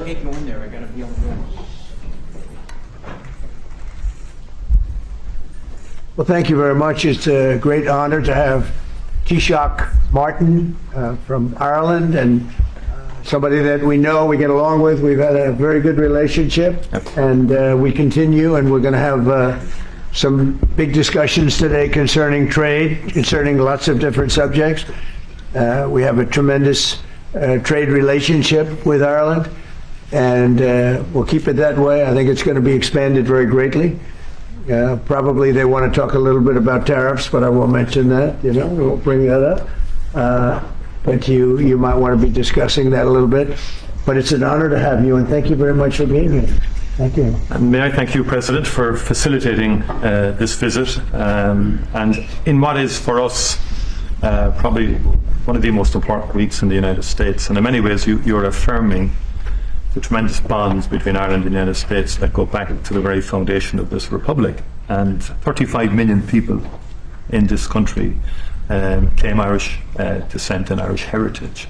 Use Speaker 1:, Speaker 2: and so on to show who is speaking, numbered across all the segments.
Speaker 1: can't go in there. I gotta be on the road.
Speaker 2: Well, thank you very much. It's a great honor to have Taoiseach Martin from Ireland, and somebody that we know, we get along with. We've had a very good relationship, and we continue, and we're going to have some big discussions today concerning trade, concerning lots of different subjects. We have a tremendous trade relationship with Ireland, and we'll keep it that way. I think it's going to be expanded very greatly. Probably they want to talk a little bit about tariffs, but I won't mention that. We won't bring that up. But you might want to be discussing that a little bit. But it's an honor to have you, and thank you very much for being here. Thank you.
Speaker 3: And may I thank you, President, for facilitating this visit, and in what is for us probably one of the most important weeks in the United States. And in many ways, you're affirming the tremendous bonds between Ireland and the United States that go back to the very foundation of this republic. And 35 million people in this country claim Irish descent and Irish heritage.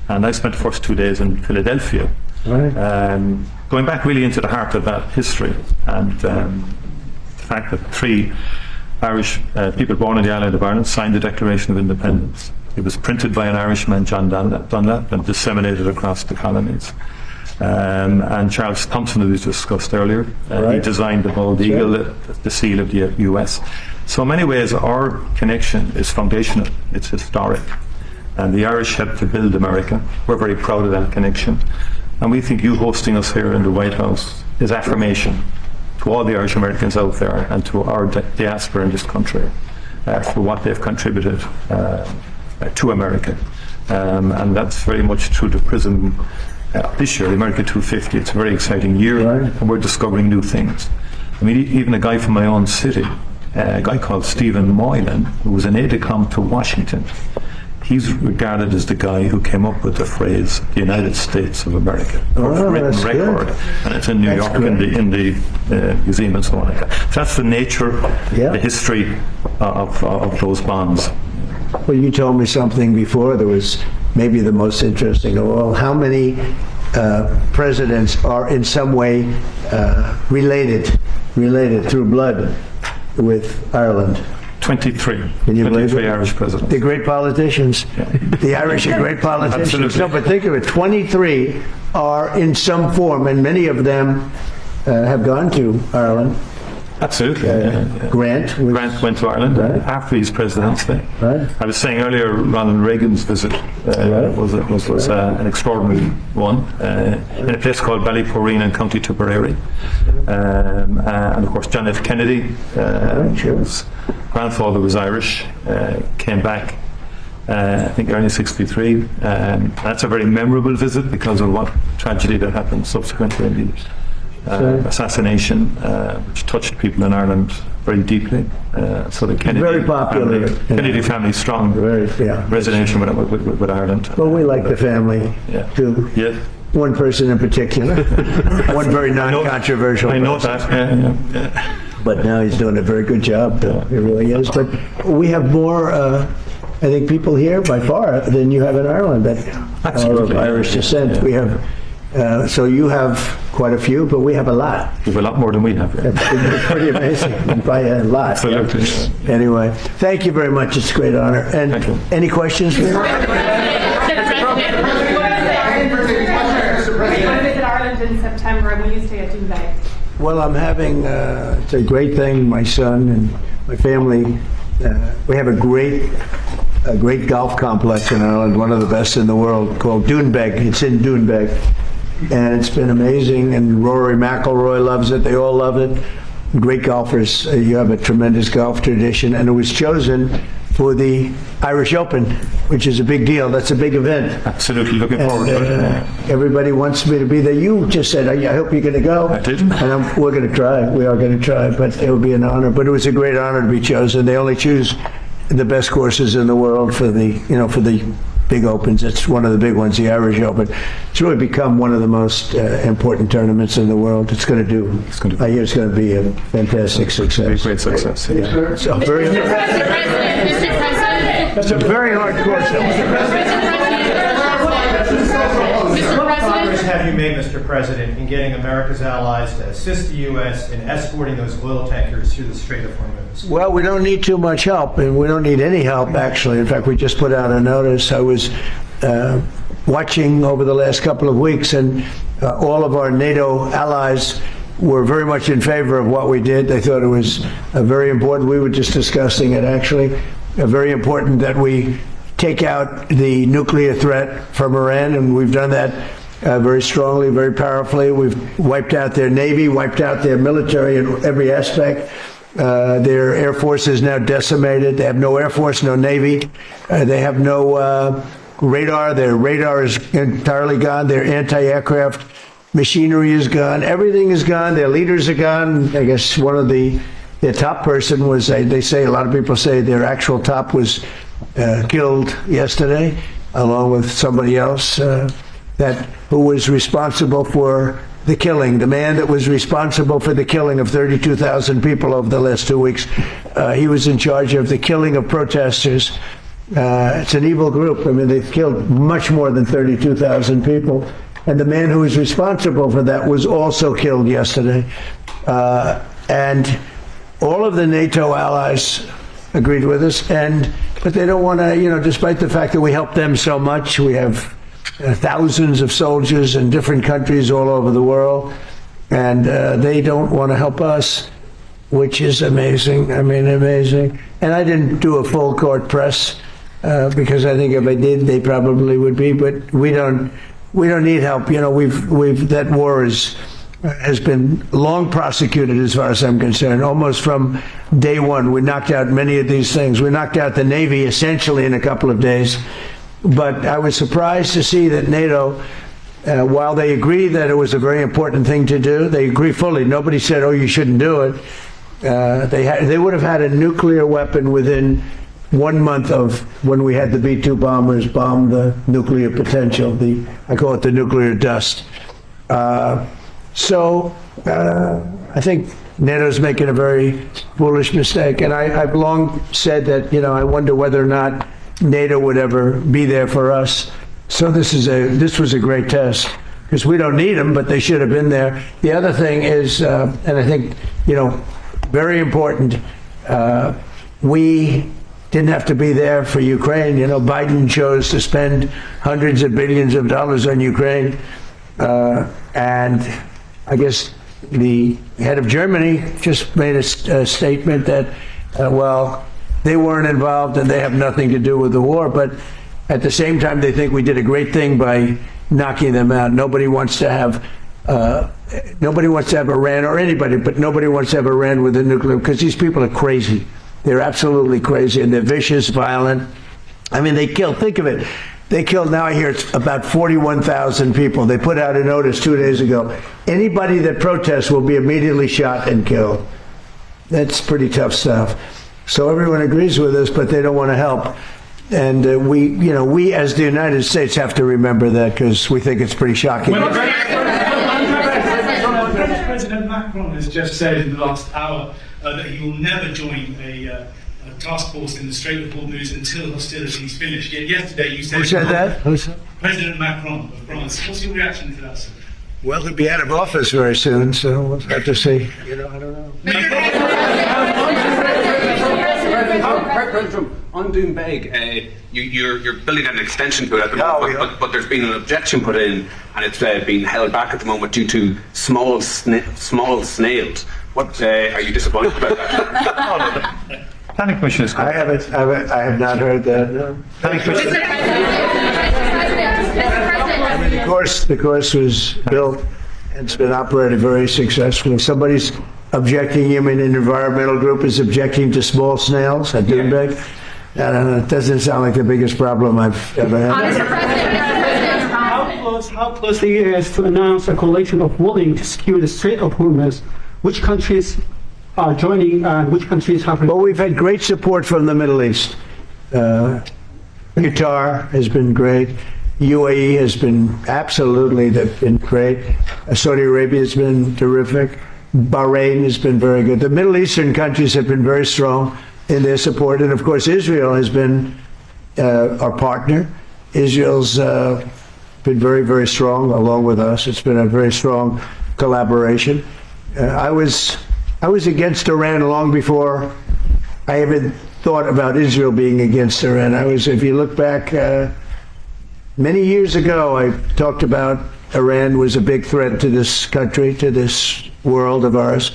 Speaker 3: And I spent the first 2 days in Philadelphia, going back really into the heart of that history, and the fact that 3 Irish people born on the island of Ireland signed the Declaration of Independence. It was printed by an Irishman, John Dunlap, and disseminated across the colonies. And Charles Thompson, who was discussed earlier, he designed the bald eagle, the seal of the US. So in many ways, our connection is foundational, it's historic. And the Irish helped to build America. We're very proud of that connection. And we think you hosting us here in the White House is affirmation to all the Irish Americans out there and to our diaspora in this country for what they've contributed to America. And that's very much through the prism this year, the America 250. It's a very exciting year, and we're discovering new things. I mean, even a guy from my own city, a guy called Stephen Moylan, who was an aide-de-camp to Washington, he's regarded as the guy who came up with the phrase "the United States of America," first written record, and it's in New York in the museum and so on. So that's the nature, the history of those bonds.
Speaker 2: Well, you told me something before that was maybe the most interesting of all. How many presidents are in some way related through blood with Ireland?
Speaker 3: 23.
Speaker 2: Can you believe
Speaker 3: 23
Speaker 2: it?
Speaker 3: Irish presidents.
Speaker 2: They're great politicians. The Irish are great politicians.
Speaker 3: Absolutely.
Speaker 2: No, but think of it, 23 are in some form, and many of them have gone to Ireland.
Speaker 3: Absolutely.
Speaker 2: Grant
Speaker 3: went to Ireland after his presidency. I was saying earlier, Ronald Reagan's visit was an extraordinary one in a place called Ballyporeen in County Tipperary. And of course, John F. Kennedy, his grandfather was Irish, came back, I think early '63. That's a very memorable visit because of what tragedy that happened subsequently in the assassination, which touched people in Ireland very deeply. So the Kennedy family strong resonation with Ireland.
Speaker 2: Well, we like the family too.
Speaker 3: Yeah.
Speaker 2: One person in particular, one very non-controversial.
Speaker 3: I know that.
Speaker 2: But now he's doing a very good job. He really is. But we have more, I think, people here by far than you have in Ireland that are of Irish descent. We have. So you have quite a few, but we have a lot.
Speaker 3: We have a lot more than we have.
Speaker 2: It's pretty amazing. By a lot.
Speaker 3: Absolutely.
Speaker 2: Anyway, thank you very much. It's a great honor. And any questions?
Speaker 4: Ireland in September, and will you stay at Doonbeg?
Speaker 2: Well, I'm having, it's a great thing. My son and my family, we have a great golf complex in Ireland, one of the best in the world, called Doonbeg. It's in Doonbeg. And it's been amazing, and Rory McIlroy loves it. They all love it. Great golfers. You have a tremendous golf tradition, and it was chosen for the Irish Open, which is a big deal. That's a big event.
Speaker 3: Absolutely looking forward to it.
Speaker 2: Everybody wants me to be there. You just said, I hope you're going to go.
Speaker 3: I did.
Speaker 2: And we're going to try. We are going to try, but it will be an honor. But it was a great honor to be chosen. They only choose the best courses in the world for the, for the big opens. It's one of the big ones, the Irish Open. It's really become one of the most important tournaments in the world. I hear it's going to be a fantastic success.
Speaker 3: Great success.
Speaker 2: Yeah. So very, it's a very hard course.
Speaker 4: Mr. President,
Speaker 1: have you made, Mr. President, in getting America's allies to assist the U.S. in escorting those oil tankers through the Strait of Hormuz?
Speaker 2: Well, we don't need too much help, and we don't need any help, actually. In fact, we just put out a notice. I was watching over the last couple of weeks, and all of our NATO allies were very much in favor of what we did. They thought it was very important. We were just discussing it, actually. Very important that we take out the nuclear threat from Iran, and we've done that very strongly, very powerfully. We've wiped out their Navy, wiped out their military in every aspect. Their Air Force is now decimated. They have no Air Force, no Navy. They have no radar. Their radar is entirely gone. Their anti-aircraft machinery is gone. Everything is gone. Their leaders are gone. I guess one of their top person was, they say, a lot of people say their actual top was killed yesterday, along with somebody else who was responsible for the killing. The man that was responsible for the killing of 32,000 people over the last 2 weeks, he was in charge of the killing of protesters. It's an evil group. I mean, they've killed much more than 32,000 people. And the man who was responsible for that was also killed yesterday. And all of the NATO allies agreed with us, but they don't want to, despite the fact that we help them so much. We have thousands of soldiers in different countries all over the world, and they don't want to help us, which is amazing. I mean, amazing. And I didn't do a full court press because I think if I did, they probably would be. But we don't need help. That war has been long prosecuted, as far as I'm concerned, almost from day one. We knocked out many of these things. We knocked out the Navy essentially in a couple of days. But I was surprised to see that NATO, while they agree that it was a very important thing to do, they agree fully. Nobody said, oh, you shouldn't do it. They would have had a nuclear weapon within 1 month of when we had the B-2 bombers bomb the nuclear potential. I call it the nuclear dust. So I think NATO's making a very foolish mistake. And I've long said that, I wonder whether or not NATO would ever be there for us. So this was a great test, because we don't need them, but they should have been there. The other thing is, and I think, very important, we didn't have to be there for Ukraine. Biden chose to spend hundreds of billions of dollars on Ukraine. And I guess the head of Germany just made a statement that, they weren't involved and they have nothing to do with the war. But at the same time, they think we did a great thing by knocking them out. Nobody wants to have Iran, or anybody, but nobody wants to have Iran with a nuclear, because these people are crazy. They're absolutely crazy, and they're vicious, violent. I mean, think of it. They killed, now I hear it's about 41,000 people. They put out a notice 2 days ago. Anybody that protests will be immediately shot and killed. That's pretty tough stuff. So everyone agrees with us, but they don't want to help. And we as the United States have to remember that, because we think it's pretty shocking.
Speaker 5: President Macron has just said in the last hour that he will never join a task force in the Strait of Hormuz until hostilities finish. Yet yesterday you said...
Speaker 2: Who said that?
Speaker 5: President Macron of France. What's your reaction to that, sir?
Speaker 2: Well, he'll be out of office very soon, so we'll have to see. I don't know.
Speaker 6: President Trump, on Doonbeg, you're building an extension to it at the moment, but there's been an objection put in, and it's being held back at the moment due to small snails. What are you disappointed about that?
Speaker 3: Planning Commission is
Speaker 2: I have not heard that. No.
Speaker 3: Planning Commission.
Speaker 2: The course was built and it's been operated very successfully. Somebody's objecting, an environmental group is objecting to small snails at Doonbeg. I don't know, it doesn't sound like the biggest problem I've ever had.
Speaker 7: How close the EU is to announce a coalition of willing to secure the Strait of Hormuz? Which countries are joining and which countries have...
Speaker 2: Well, we've had great support from the Middle East. Qatar has been great. UAE has been absolutely, they've been great. Saudi Arabia has been terrific. Bahrain has been very good. The Middle Eastern countries have been very strong in their support. And of course, Israel has been our partner. Israel's been very, very strong along with us. It's been a very strong collaboration. I was against Iran long before I even thought about Israel being against Iran. If you look back, many years ago, I talked about Iran was a big threat to this country, to this world of ours,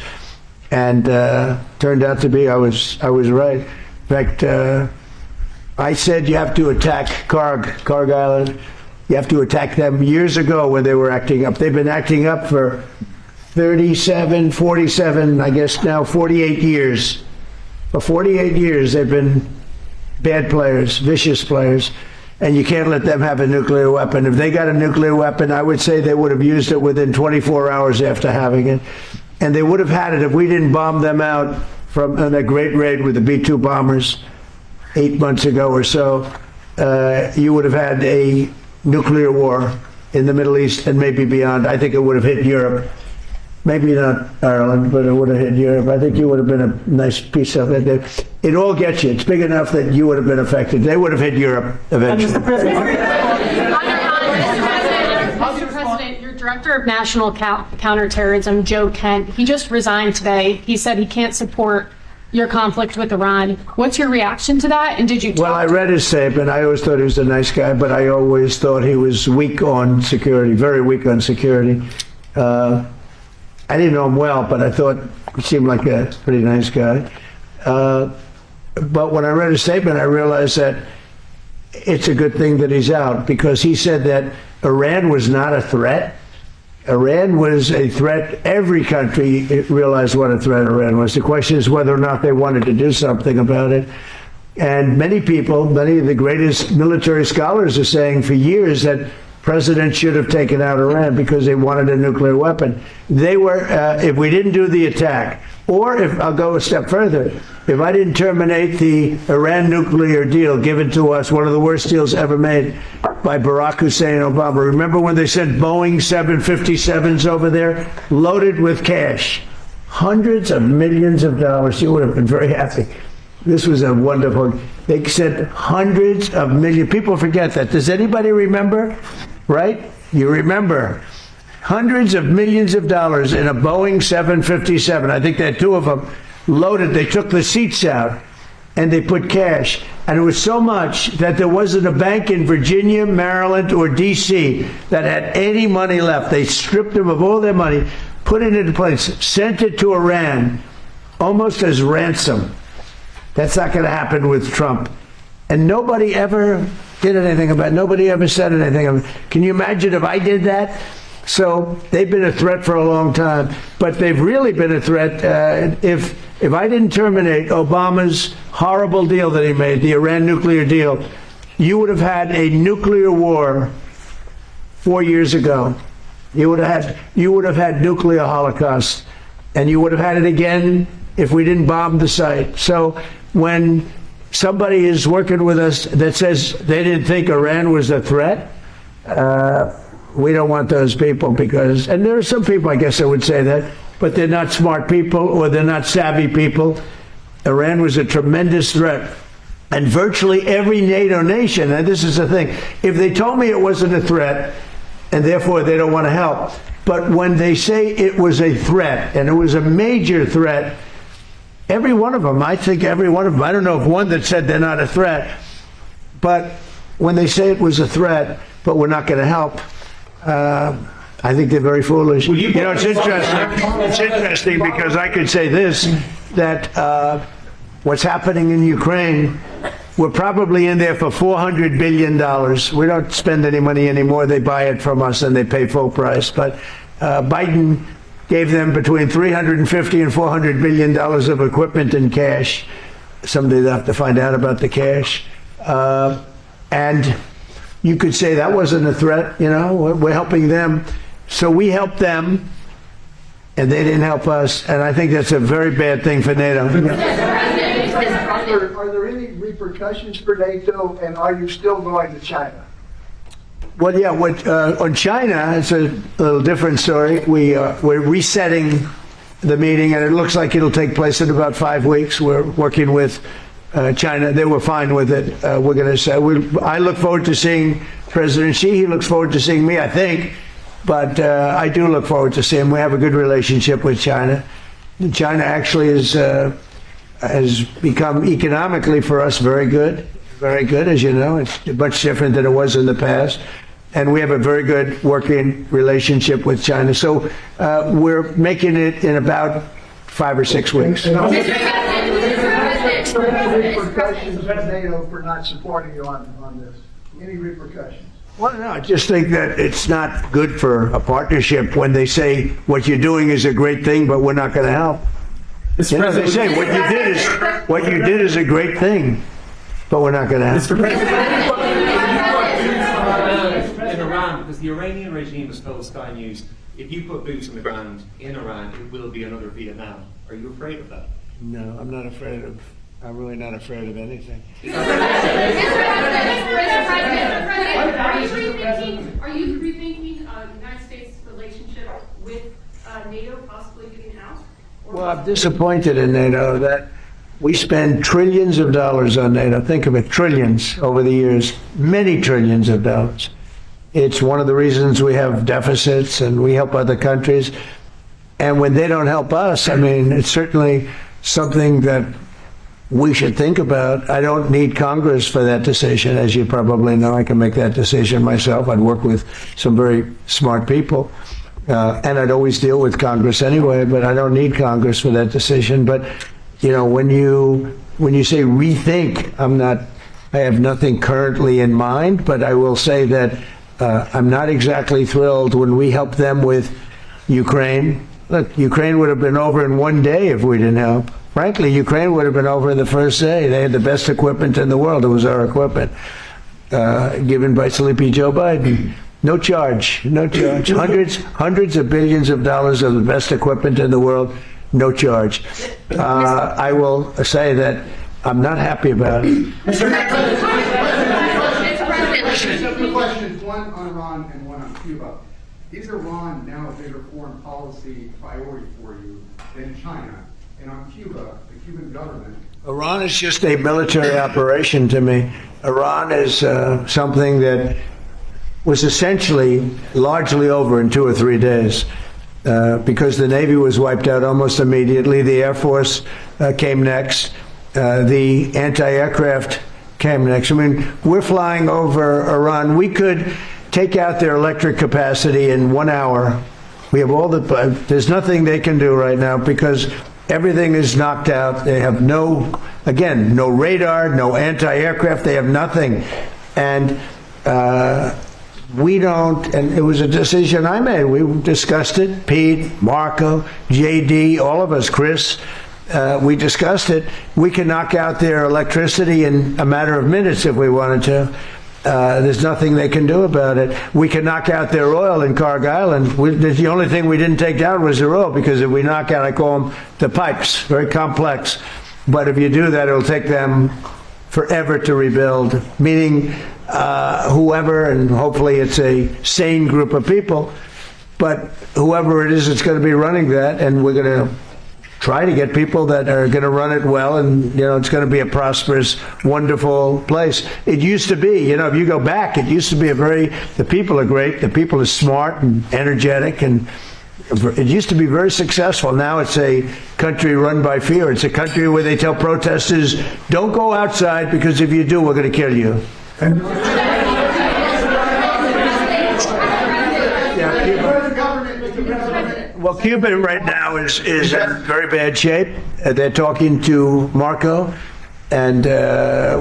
Speaker 2: and turned out to be I was right. In fact, I said you have to attack Karg Island. You have to attack them years ago when they were acting up. They've been acting up for 37, 47, I guess now 48 years. For 48 years, they've been bad players, vicious players, and you can't let them have a nuclear weapon. If they got a nuclear weapon, I would say they would have used it within 24 hours after having it. And they would have had it if we didn't bomb them out on a great raid with the B-2 bombers 8 months ago or so. You would have had a nuclear war in the Middle East and maybe beyond. I think it would have hit Europe. Maybe not Ireland, but it would have hit Europe. I think you would have been a nice piece of it. It all gets you. It's big enough that you would have been affected. They would have hit Europe eventually.
Speaker 4: Mr. President, your Director of National Counterterrorism, Joe Kent, he just resigned today. He said he can't support your conflict with Iran. What's your reaction to that? And did you talk
Speaker 2: Well, I read his statement. I always thought he was a nice guy, but I always thought he was weak on security, very weak on security. I didn't know him well, but I thought he seemed like a pretty nice guy. But when I read his statement, I realized that it's a good thing that he's out, because he said that Iran was not a threat. Iran was a threat. Every country realized what a threat Iran was. The question is whether or not they wanted to do something about it. And many people, many of the greatest military scholars are saying for years that president should have taken out Iran because they wanted a nuclear weapon. They were, if we didn't do the attack, or if I'll go a step further, if I didn't terminate the Iran nuclear deal given to us, one of the worst deals ever made by Barack Hussein Obama. Remember when they sent Boeing 757s over there loaded with cash? Hundreds of millions of dollars. You would have been very happy. This was a wonderful, they sent hundreds of millions. People forget that. Does anybody remember? Right? You remember. Hundreds of millions of dollars in a Boeing 757. I think they had two of them loaded. They took the seats out and they put cash. And it was so much that there wasn't a bank in Virginia, Maryland, or D.C. that had any money left. They stripped them of all their money, put it into place, sent it to Iran almost as ransom. That's not going to happen with Trump. And nobody ever did anything about it. Nobody ever said anything about it. Can you imagine if I did that? So they've been a threat for a long time. But they've really been a threat. If I didn't terminate Obama's horrible deal that he made, the Iran nuclear deal, you would have had a nuclear war 4 years ago. You would have had nuclear holocaust. And you would have had it again if we didn't bomb the site. So when somebody is working with us that says they didn't think Iran was a threat, we don't want those people, because, and there are some people, I guess I would say that, but they're not smart people or they're not savvy people. Iran was a tremendous threat. And virtually every NATO nation, and this is the thing, if they told me it wasn't a threat, and therefore they don't want to help, but when they say it was a threat, and it was a major threat, every one of them, I think every one of them, I don't know of one that said they're not a threat, but when they say it was a threat, but we're not going to help, I think they're very foolish. You know, it's interesting. It's interesting because I could say this, that what's happening in Ukraine, we're probably in there for $400 billion. We don't spend any money anymore. They buy it from us and they pay full price. But Biden gave them between $350 and $400 billion of equipment and cash. Someday they'll have to find out about the cash. And you could say that wasn't a threat, you know, we're helping them. So we helped them, and they didn't help us, and I think that's a very bad thing for NATO.
Speaker 8: Are there any repercussions for NATO, and are you still going to China?
Speaker 2: Well, yeah, on China, it's a little different story. We're resetting the meeting, and it looks like it'll take place in about 5 weeks. We're working with China, they were fine with it. We're going to say, I look forward to seeing President Xi. He looks forward to seeing me, I think. But I do look forward to seeing him. We have a good relationship with China. China actually has become economically for us very good, as you know. It's much different than it was in the past. And we have a very good working relationship with China. So we're making it in about 5 or 6 weeks.
Speaker 8: Any repercussions for NATO for not supporting you on this? Any repercussions?
Speaker 2: Well, no, I just think that it's not good for a partnership when they say what you're doing is a great thing, but we're not going to help. You know, they say what you did is a great thing, but we're not going to help.
Speaker 9: In Iran, because the Iranian regime has told Sky News, if you put boots on the ground in Iran, it will be another Vietnam. Are you afraid of that?
Speaker 2: No, I'm not afraid of. I'm really not afraid of anything.
Speaker 4: Are you rethinking the United States' relationship with NATO possibly getting out?
Speaker 2: Well, I'm disappointed in NATO that we spend trillions of dollars on NATO. Think of it, trillions over the years, many trillions of dollars. It's one of the reasons we have deficits and we help other countries. And when they don't help us, I mean, it's certainly something that we should think about. I don't need Congress for that decision. As you probably know, I can make that decision myself. I'd work with some very smart people. And I'd always deal with Congress anyway, but I don't need Congress for that decision. But, you know, when you say rethink, I have nothing currently in mind, but I will say that I'm not exactly thrilled when we help them with Ukraine. Look, Ukraine would have been over in one day if we didn't help. Frankly, Ukraine would have been over in the first day. They had the best equipment in the world. It was our equipment, given by sleepy Joe Biden. No charge, no charge. Hundreds of billions of dollars of the best equipment in the world, no charge. I will say that I'm not happy about it.
Speaker 10: Two questions, one on Iran and one on Cuba. Is Iran now a bigger foreign policy priority for you than China? And on Cuba, the Cuban government.
Speaker 2: Iran is just a military operation to me. Iran is something that was essentially largely over in 2 or 3 days because the Navy was wiped out almost immediately. The Air Force came next. The anti-aircraft came next. I mean, we're flying over Iran. We could take out their electric capacity in 1 hour. We have all there's nothing they can do right now because everything is knocked out. They have no radar, no anti-aircraft. They have nothing. And we don't, and it was a decision I made. We discussed it, Pete, Marco, JD, all of us, Chris. We discussed it. We can knock out their electricity in a matter of minutes if we wanted to. There's nothing they can do about it. We can knock out their oil in Carg Island. The only thing we didn't take down was their oil because if we knock out, I call them the pipes, very complex. But if you do that, it'll take them forever to rebuild, meaning whoever, and hopefully it's a sane group of people, but whoever it is, it's going to be running that, and we're going to try to get people that are going to run it well, and it's going to be a prosperous, wonderful place. It used to be, if you go back, it used to be the people are great, the people are smart and energetic, and it used to be very successful. Now it's a country run by fear. It's a country where they tell protesters, don't go outside because if you do, we're going to kill you. Well, Cuba right now is in very bad shape. They're talking to Marco, and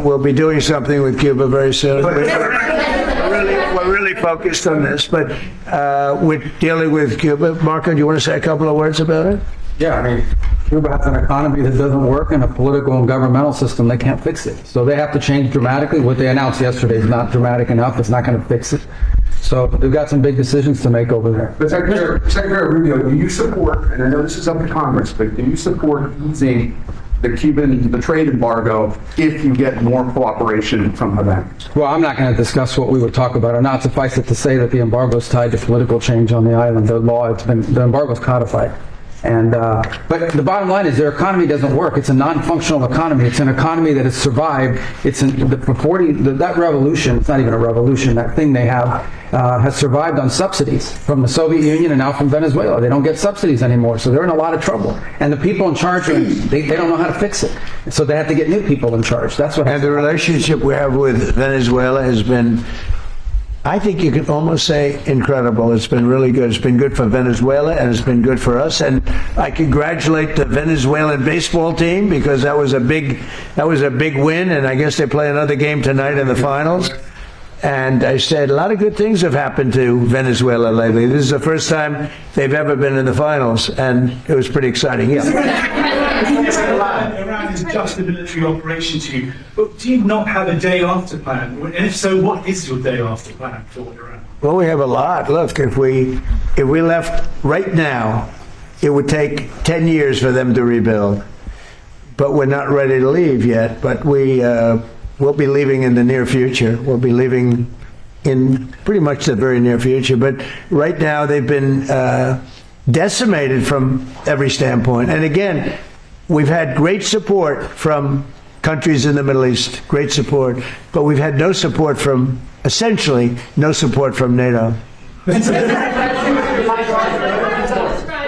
Speaker 2: we'll be doing something with Cuba very soon. We're really focused on this, but we're dealing with Cuba. Marco, do you want to say a couple of words about it?
Speaker 11: Yeah, I mean, Cuba has an economy that doesn't work and a political and governmental system that can't fix it. So they have to change dramatically. What they announced yesterday is not dramatic enough. It's not going to fix it. So they've got some big decisions to make over there.
Speaker 10: But Secretary Rubio, do you support, and I know this is up to Congress, but do you support easing the trade embargo if you get more cooperation from Havana?
Speaker 11: Well, I'm not going to discuss what we would talk about or not. Suffice it to say that the embargo is tied to political change on the island. The embargo is codified. And but the bottom line is their economy doesn't work. It's a non-functional economy. It's an economy that has survived. It's that revolution. It's not even a revolution. That thing they have has survived on subsidies from the Soviet Union and now from Venezuela. They don't get subsidies anymore, so they're in a lot of trouble. And the people in charge, they don't know how to fix it. So they have to get new people in charge. That's what.
Speaker 2: And the relationship we have with Venezuela has been, I think you could almost say, incredible. It's been really good. It's been good for Venezuela, and it's been good for us. And I congratulate the Venezuelan baseball team because that was a big win. And I guess they play another game tonight in the finals. And I said a lot of good things have happened to Venezuela lately. This is the first time they've ever been in the finals, and it was pretty exciting. Yeah.
Speaker 5: Iran is just a military operation to you, but do you not have a day after plan? And if so, what is your day after plan for Iran?
Speaker 2: Well, we have a lot. Look, if we left right now, it would take 10 years for them to rebuild. But we're not ready to leave yet. But we'll be leaving in the near future. We'll be leaving in pretty much the very near future. But right now, they've been decimated from every standpoint. And again, we've had great support from countries in the Middle East, great support, but we've had no support from, essentially, no support from NATO.
Speaker 8: What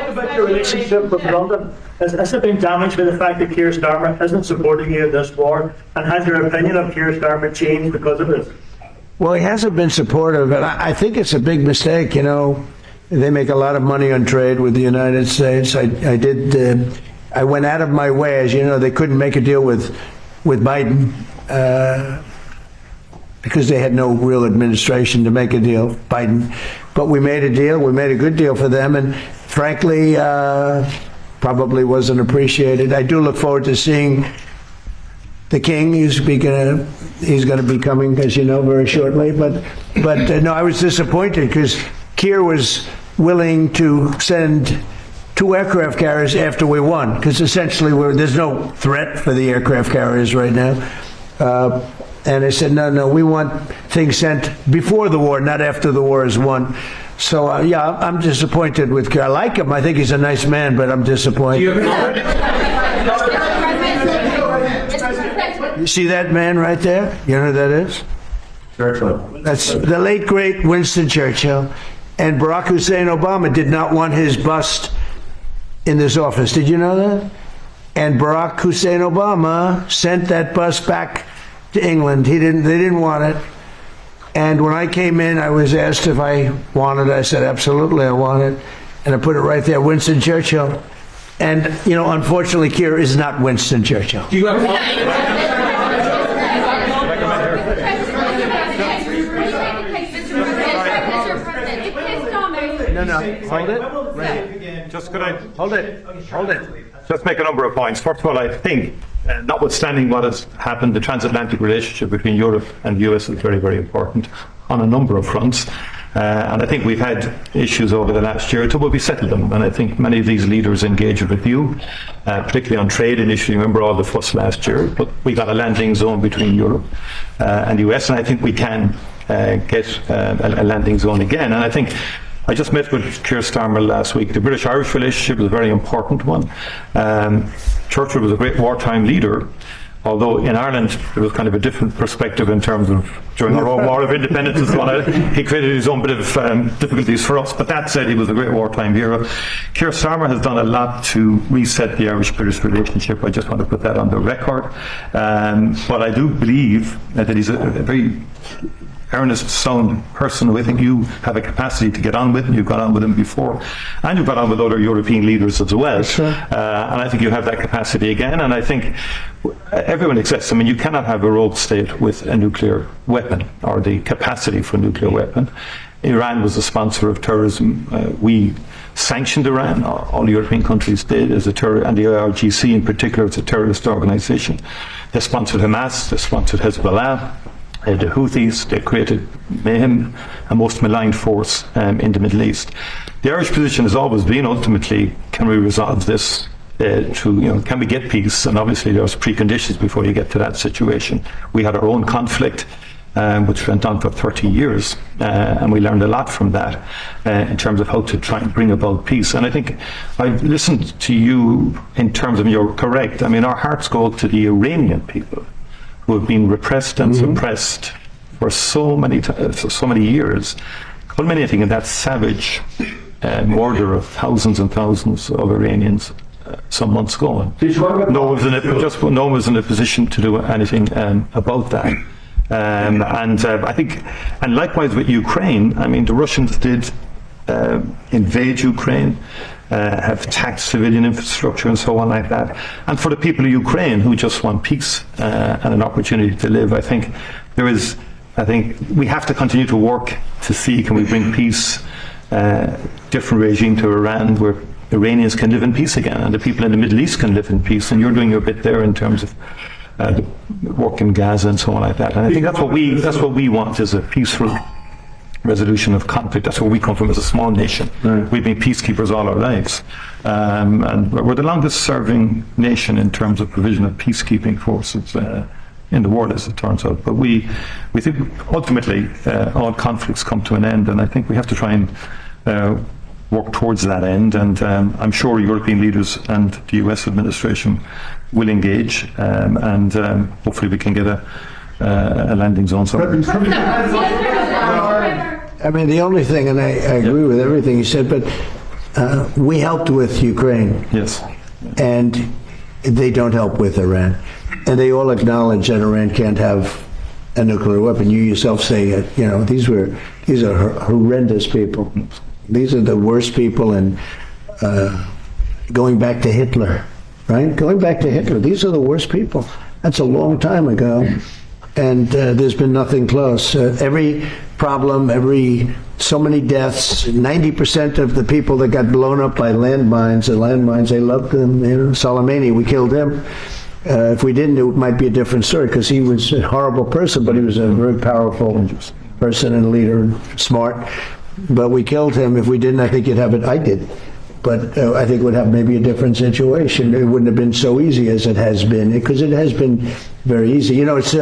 Speaker 8: about your relationship with London? Has it been damaged by the fact that Keir Starmer isn't supporting you in this war? And has your opinion of Keir Starmer changed because of this?
Speaker 2: Well, he hasn't been supportive, and I think it's a big mistake. You know, they make a lot of money on trade with the United States. I went out of my way, as you know, they couldn't make a deal with Biden because they had no real administration to make a deal, Biden. But we made a deal. We made a good deal for them, and frankly, probably wasn't appreciated. I do look forward to seeing the king. He's going to be coming, as you know, very shortly. But no, I was disappointed because Keir was willing to send 2 aircraft carriers after we won, because essentially there's no threat for the aircraft carriers right now. And I said, no, we want things sent before the war, not after the war is won. So, yeah, I'm disappointed with Keir. I like him. I think he's a nice man, but I'm disappointed. You see that man right there? You know who that is?
Speaker 3: Churchill.
Speaker 2: That's the late, great Winston Churchill. And Barack Hussein Obama did not want his bust in this office. Did you know that? And Barack Hussein Obama sent that bus back to England. They didn't want it. And when I came in, I was asked if I wanted it. I said, absolutely, I want it. And I put it right there, Winston Churchill. And, you know, unfortunately, Keir is not Winston Churchill.
Speaker 11: Do you have
Speaker 2: No, hold it.
Speaker 3: Just could I
Speaker 2: Hold it.
Speaker 3: just make a number of points? First of all, I think, notwithstanding what has happened, the transatlantic relationship between Europe and the US is very, very important on a number of fronts. And I think we've had issues over the last year or two, but we settled them. And I think many of these leaders engaged with you, particularly on trade initially. Remember all the fuss last year, but we got a landing zone between Europe and the US, and I think we can get a landing zone again. And I think I just met with Keir Starmer last week. The British-Irish relationship is a very important one. Churchill was a great wartime leader, although in Ireland there was kind of a different perspective in terms of during our own War of Independence and so on. He created his own bit of difficulties for us, but that said, he was a great wartime hero. Keir Starmer has done a lot to reset the Irish-British relationship. I just want to put that on the record. But I do believe that he's a very earnest, sound person who I think you have a capacity to get on with, and you've got on with him before, and you've got on with other European leaders as well. Sure. And I think you have that capacity again, and I think everyone accepts. I mean, you cannot have a rogue state with a nuclear weapon or the capacity for a nuclear weapon. Iran was a sponsor of terrorism. We sanctioned Iran, all European countries did, as a terror, and the IRGC in particular, as a terrorist organisation. They sponsored Hamas, they sponsored Hezbollah, the Houthis. They created mayhem, a most maligned force in the Middle East. The Irish position has always been, ultimately, can we resolve this can we get peace? And obviously there's preconditions before you get to that situation. We had our own conflict which went on for 30 years. And we learned a lot from that in terms of how to try and bring about peace. And I think I've listened to you in terms of, you're correct. I mean, our hearts go out to the Iranian people who have been repressed and suppressed for so many years, culminating in that savage murder of thousands and thousands of Iranians some months ago. No one was in a position to do anything about that. I think, and likewise with Ukraine, I mean, the Russians did invade Ukraine, have attacked civilian infrastructure and so on like that. And for the people of Ukraine who just want peace and an opportunity to live, I think we have to continue to work to see, can we bring peace, different regime to Iran where Iranians can live in peace again, and the people in the Middle East can live in peace. And you're doing your bit there in terms of work in Gaza and so on like that. And I think that's what we want, is a peaceful resolution of conflict. That's where we come from as a small nation. Right. We've been peacekeepers all our lives, and we're the longest serving nation in terms of provision of peacekeeping forces in the world, as it turns out. But we think ultimately all conflicts come to an end, and I think we have to try and work towards that end. And I'm sure European leaders and the US administration will engage, and hopefully we can get a landing zone somewhere.
Speaker 2: I mean, the only thing, and I agree with everything you said, but we helped with Ukraine.
Speaker 3: Yes.
Speaker 2: And they don't help with Iran. And they all acknowledge that Iran can't have a nuclear weapon. You yourself say it, these are horrendous people. These are the worst people, and going back to Hitler, right? Going back to Hitler, these are the worst people. That's a long time ago. And there's been nothing close. Every problem, so many deaths, 90% of the people that got blown up by landmines, they loved them. Soleimani, we killed him. If we didn't, it might be a different story, because he was a horrible person, but he was a very powerful person and leader, and smart. But we killed him. If we didn't, I think you'd have it. I did. But I think it would have maybe a different situation. It wouldn't have been so easy as it has been, because it has been very easy. It's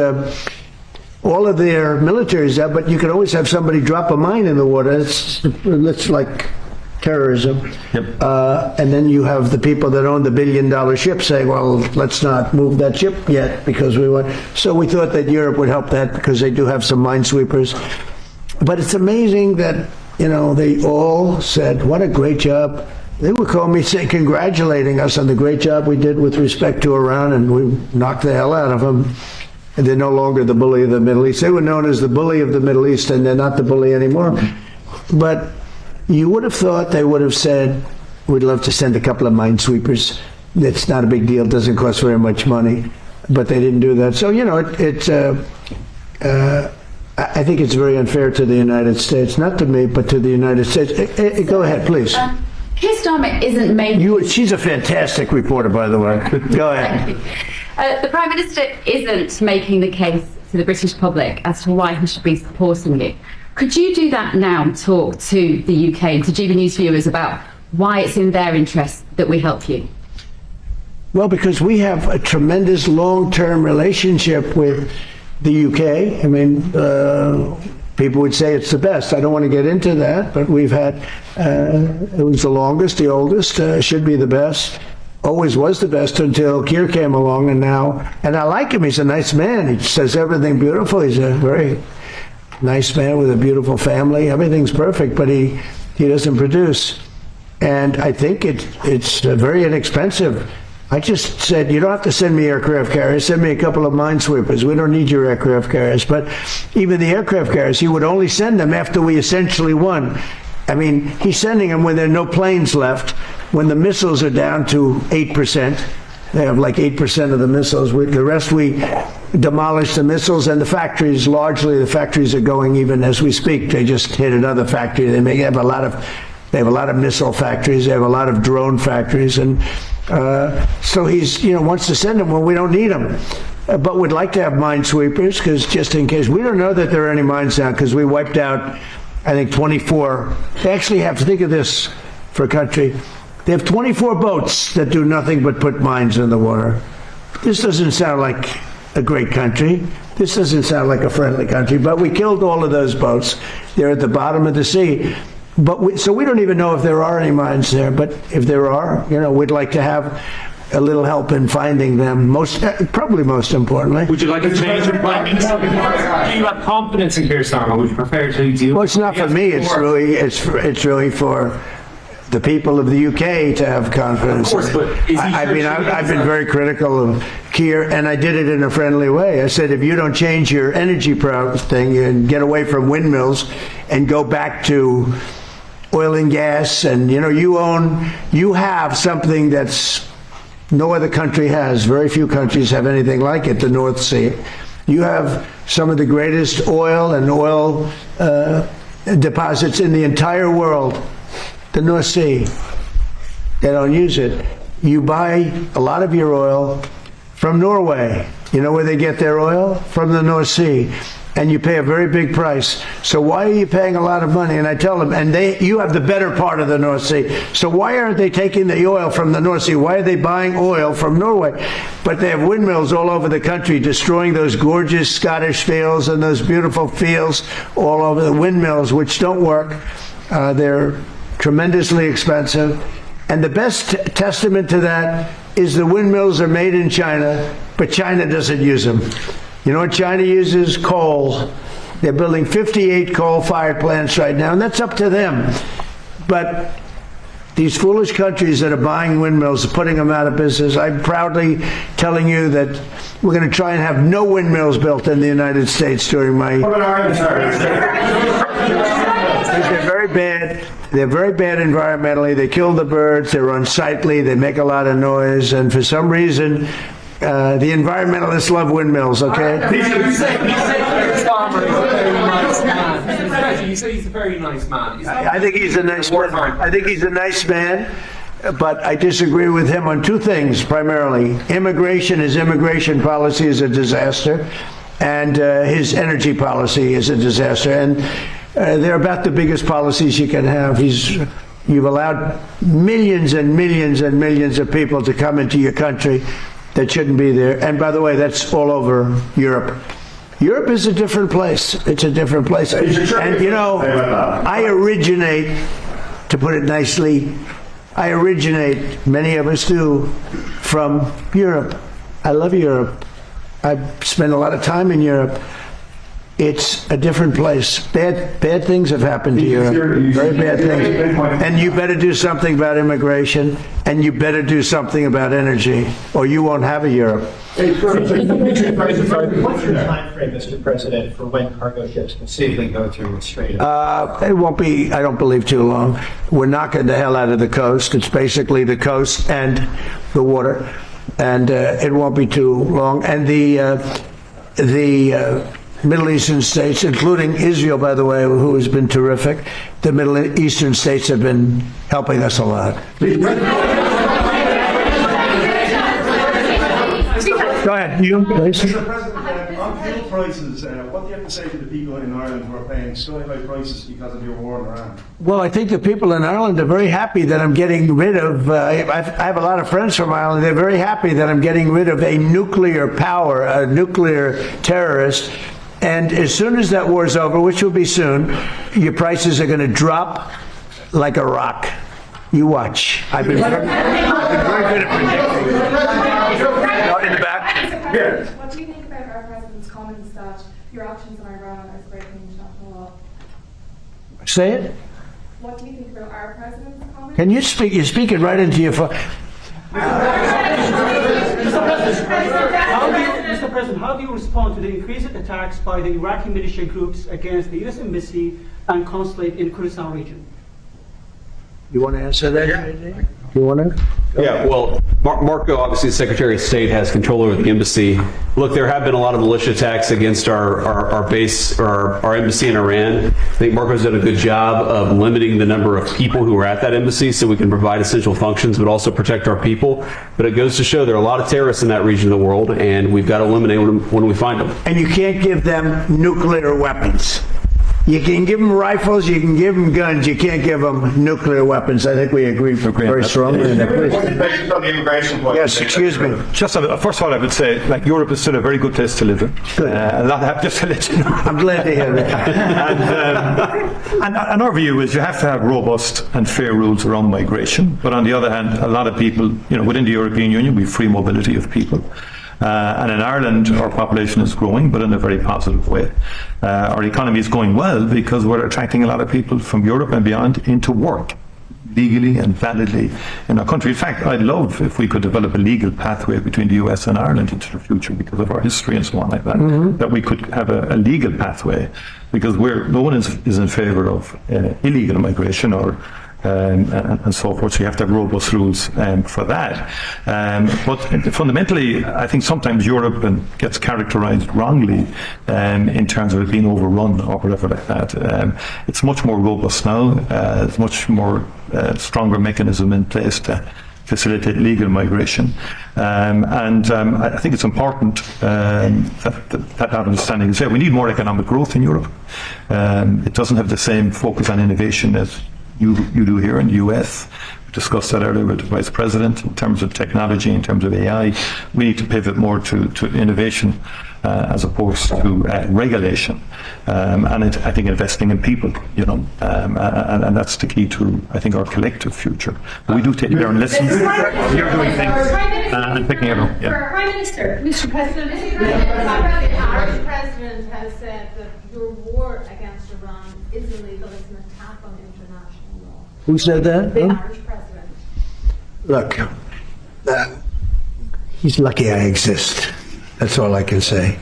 Speaker 2: all of their militaries out, but you can always have somebody drop a mine in the water. It's like terrorism.
Speaker 3: Yep.
Speaker 2: And then you have the people that own the billion-dollar ship saying, well, let's not move that ship yet because we want. So we thought that Europe would help that, because they do have some minesweepers. But it's amazing that, they all said, what a great job. They would call me, congratulating us on the great job we did with respect to Iran, and we knocked the hell out of them. And they're no longer the bully of the Middle East. They were known as the bully of the Middle East, and they're not the bully anymore. But you would have thought they would have said, we'd love to send a couple of minesweepers. It's not a big deal. It doesn't cost very much money. But they didn't do that. So, I think it's very unfair to the United States. Not to me, but to the United States. Go ahead, please.
Speaker 12: Keir Starmer isn't making...
Speaker 2: She's a fantastic reporter, by the way. Go ahead.
Speaker 12: The Prime Minister isn't making the case to the British public as to why he should be supporting you. Could you do that now and talk to the UK and to GB News viewers about why it's in their interest that we help you?
Speaker 2: Well, because we have a tremendous long-term relationship with the UK. I mean, people would say it's the best. I don't want to get into that, but we've had, it was the longest, the oldest, should be the best. Always was the best until Keir came along, and I like him. He's a nice man. He says everything beautiful. He's a very nice man with a beautiful family. Everything's perfect, but he doesn't produce. And I think it's very inexpensive. I just said, you don't have to send me aircraft carriers. Send me a couple of minesweepers. We don't need your aircraft carriers. But even the aircraft carriers, he would only send them after we essentially won. I mean, he's sending them when there are no planes left, when the missiles are down to 8%. They have like 8% of the missiles. The rest, we demolish the missiles, and the factories, largely the factories are going even as we speak. They just hit another factory. They have a lot of missile factories. They have a lot of drone factories. And so he's, wants to send them when we don't need them. But we'd like to have minesweepers, because just in case. We don't know that there are any mines down, because we wiped out, I think, 24. They actually have to think of this for a country. They have 24 boats that do nothing but put mines in the water. This doesn't sound like a great country. This doesn't sound like a friendly country, but we killed all of those boats. They're at the bottom of the sea. So we don't even know if there are any mines there, but if there are, we'd like to have a little help in finding them, probably most importantly.
Speaker 9: Would you like to change your Prime Minister? Do you have confidence in Keir Starmer? Would you prefer to deal?
Speaker 2: Well, it's not for me. It's really for the people of the UK to have confidence.
Speaker 9: Of course, but
Speaker 2: I've been very critical of Keir, and I did it in a friendly way. I said, if you don't change your energy thing and get away from windmills and go back to oil and gas, and you have something that's no other country has. Very few countries have anything like it, the North Sea. You have some of the greatest oil and oil deposits in the entire world. The North Sea. They don't use it. You buy a lot of your oil from Norway. You know where they get their oil? From the North Sea. And you pay a very big price. So why are you paying a lot of money? And I tell them, you have the better part of the North Sea. So why aren't they taking the oil from the North Sea? Why are they buying oil from Norway? But they have windmills all over the country, destroying those gorgeous Scottish fields and those beautiful fields all over the windmills, which don't work. They're tremendously expensive. And the best testament to that is the windmills are made in China, but China doesn't use them. You know what China uses? Coal. They're building 58 coal-fired plants right now, and that's up to them. But these foolish countries that are buying windmills are putting them out of business. I'm proudly telling you that we're going to try and have no windmills built in the United States during my... They're very bad. They're very bad environmentally. They kill the birds. They're unsightly. They make a lot of noise. And for some reason, the environmentalists love windmills, okay?
Speaker 9: You say he's a very nice man.
Speaker 2: I think he's a nice man. I think he's a nice man, but I disagree with him on two things, primarily. His immigration policy is a disaster, and his energy policy is a disaster. And they're about the biggest policies you can have. You've allowed millions and millions and millions of people to come into your country that shouldn't be there. And by the way, that's all over Europe. Europe is a different place. It's a different place. And I originate, to put it nicely, many of us do, from Europe. I love Europe. I've spent a lot of time in Europe. It's a different place. Bad things have happened to Europe. Very bad things. And you better do something about immigration, and you better do something about energy, or you won't have a Europe.
Speaker 1: What's your time frame, Mr. President, for when cargo ships can safely go through the Strait?
Speaker 2: It won't be, I don't believe, too long. We're knocking the hell out of the coast. It's basically the coast and the water, and it won't be too long. And the Middle Eastern states, including Israel, by the way, who has been terrific. The Middle Eastern states have been helping us a lot. Go ahead, you, please.
Speaker 13: Mr. President, on fuel prices, what do you have to say to the people in Ireland who are paying sky-high prices because of your war in Iran?
Speaker 2: Well, I think the people in Ireland are very happy that I'm getting rid of, I have a lot of friends from Ireland, they're very happy that I'm getting rid of a nuclear power, a nuclear terrorist. And as soon as that war's over, which will be soon, your prices are going to drop like a rock. You watch. I've been very good at predicting. In the back. Here.
Speaker 14: What do you think about our president's comments that your actions in Iran are breaking international law?
Speaker 2: Say it.
Speaker 14: What do you think about our president's comments?
Speaker 2: Can you speak? You're speaking right into your phone.
Speaker 7: Mr. President, how do you respond to the increased attacks by the Iraqi militia groups against the U.S. Embassy and consulate in Kurdistan region?
Speaker 2: You want to answer that? Yeah. You want to?
Speaker 6: Yeah, well, Marco, obviously the Secretary of State, has control over the embassy. Look, there have been a lot of militia attacks against our base, or our embassy in Iran. I think Marco's done a good job of limiting the number of people who are at that embassy so we can provide essential functions but also protect our people. But it goes to show there are a lot of terrorists in that region of the world, and we've got to eliminate them when we find them.
Speaker 2: And you can't give them nuclear weapons. You can give them rifles, you can give them guns, you can't give them nuclear weapons. I think we agree very strongly on that.
Speaker 13: On the immigration point.
Speaker 2: Yes, excuse me.
Speaker 3: Just first of all, I would say, like, Europe is still a very good place to live in.
Speaker 2: Good.
Speaker 3: A lot just to let you know.
Speaker 2: I'm glad to hear that.
Speaker 3: And our view is you have to have robust and fair rules around migration. But on the other hand, a lot of people, within the European Union, we have free mobility of people. And in Ireland, our population is growing, but in a very positive way. Our economy is going well because we're attracting a lot of people from Europe and beyond into work, legally and validly in our country. In fact, I'd love if we could develop a legal pathway between the US and Ireland into the future because of our history and so on like that, that we could have a legal pathway, because no one is in favour of illegal migration or and so forth. So you have to have robust rules for that. But fundamentally, I think sometimes Europe gets characterised wrongly in terms of it being overrun or whatever like that. It's much more robust now. There's much more stronger mechanism in place to facilitate legal migration. I think it's important that understanding is there. We need more economic growth in Europe. It doesn't have the same focus on innovation as you do here in the US. We discussed that earlier with the Vice President in terms of technology, in terms of AI. We need to pivot more to innovation as opposed to regulation. I think investing in people, and that's the key to, I think, our collective future. But we do take care and listen. You're doing things and picking it up. Yeah.
Speaker 15: Prime Minister, Mr. President, the Irish President has said that your war against Iran is illegal. It's an attack on international law.
Speaker 2: Who said that?
Speaker 15: The Irish President.
Speaker 2: Look, he's lucky I exist. That's all I can say.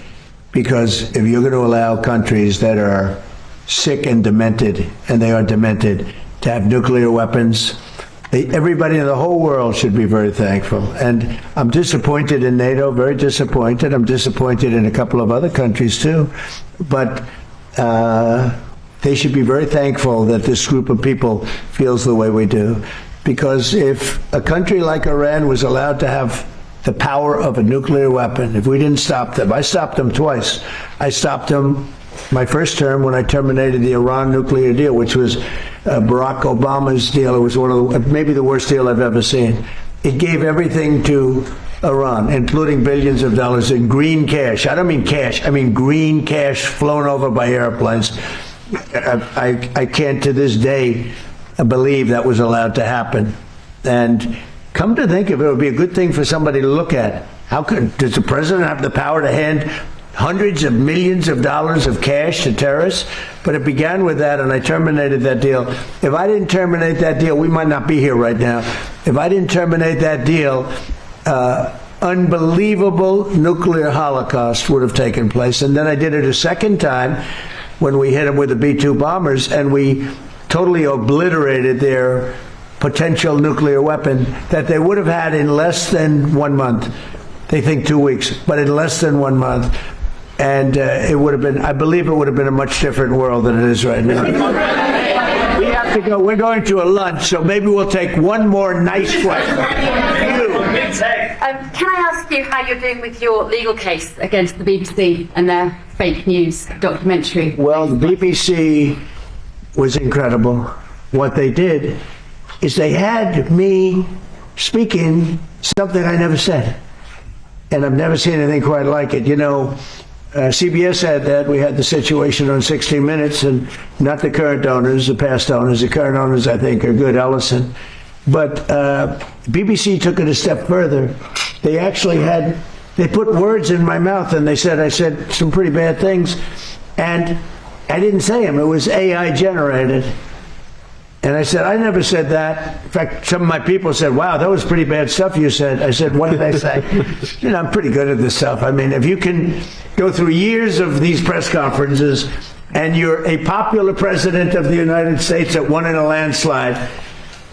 Speaker 2: Because if you're going to allow countries that are sick and demented, and they are demented, to have nuclear weapons, everybody in the whole world should be very thankful. And I'm disappointed in NATO, very disappointed. I'm disappointed in a couple of other countries too. But they should be very thankful that this group of people feels the way we do. Because if a country like Iran was allowed to have the power of a nuclear weapon, if we didn't stop them, I stopped them twice. I stopped them my first term when I terminated the Iran nuclear deal, which was Barack Obama's deal. It was one of maybe the worst deal I've ever seen. It gave everything to Iran, including billions of dollars in green cash. I don't mean cash, I mean green cash flown over by airplanes. I can't to this day believe that was allowed to happen. And come to think of it, it would be a good thing for somebody to look at. Does the president have the power to hand hundreds of millions of dollars of cash to terrorists? But it began with that, and I terminated that deal. If I didn't terminate that deal, we might not be here right now. If I didn't terminate that deal, unbelievable nuclear holocaust would have taken place. And then I did it a second time when we hit them with the B-2 bombers, and we totally obliterated their potential nuclear weapon that they would have had in less than 1 month. They think 2 weeks, but in less than 1 month. And it would have been, I believe it would have been a much different world than it is right now. We have to go, we're going to a lunch, so maybe we'll take one more nice question.
Speaker 12: Can I ask you how you're doing with your legal case against the BBC and their fake news documentary?
Speaker 2: Well, the BBC was incredible. What they did is they had me speaking something I never said. And I've never seen anything quite like it. CBS had that. We had the situation on 60 Minutes, and not the current owners, the past owners. The current owners, I think, are good, Ellison. But BBC took it a step further. They actually they put words in my mouth, and I said some pretty bad things. And I didn't say them. It was AI generated. And I said, I never said that. In fact, some of my people said, wow, that was pretty bad stuff you said. I said, what did I say? I'm pretty good at this stuff. I mean, if you can go through years of these press conferences and you're a popular president of the United States that won in a landslide,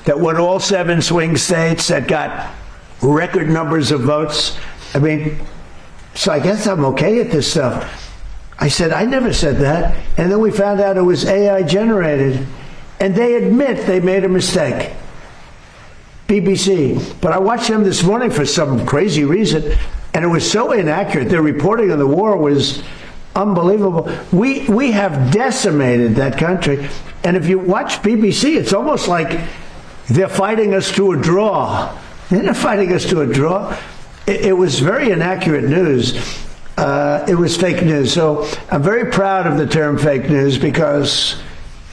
Speaker 2: that won all 7 swing states, that got record numbers of votes. I mean, so I guess I'm okay at this stuff. I said, I never said that. And then we found out it was AI generated. And they admit they made a mistake. BBC. But I watched them this morning for some crazy reason, and it was so inaccurate. Their reporting of the war was unbelievable. We have decimated that country. And if you watch BBC, it's almost like they're fighting us to a draw. They're not fighting us to a draw. It was very inaccurate news. It was fake news. So I'm very proud of the term fake news because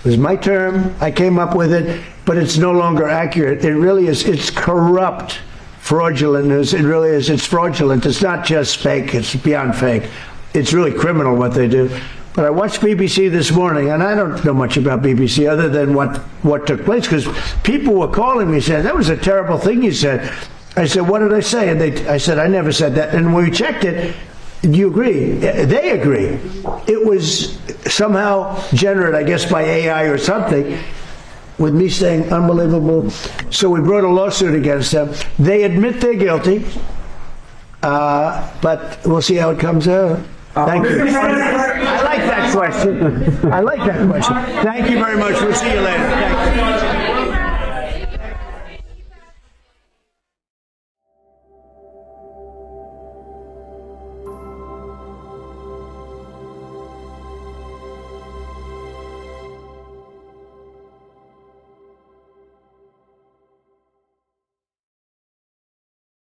Speaker 2: it was my term. I came up with it, but it's no longer accurate. It really is. It's corrupt, fraudulent news. It really is. It's fraudulent. It's not just fake. It's beyond fake. It's really criminal what they do. But I watched BBC this morning, and I don't know much about BBC other than what took place, because people were calling me saying, that was a terrible thing you said. I said, what did I say? And I said, I never said that. And when we checked it, do you agree? They agree. It was somehow generated, I guess, by AI or something, with me saying unbelievable. So we brought a lawsuit against them. They admit they're guilty, but we'll see how it comes out. Thank you. I like that question. I like that question. Thank you very much. We'll see you later. Thank you.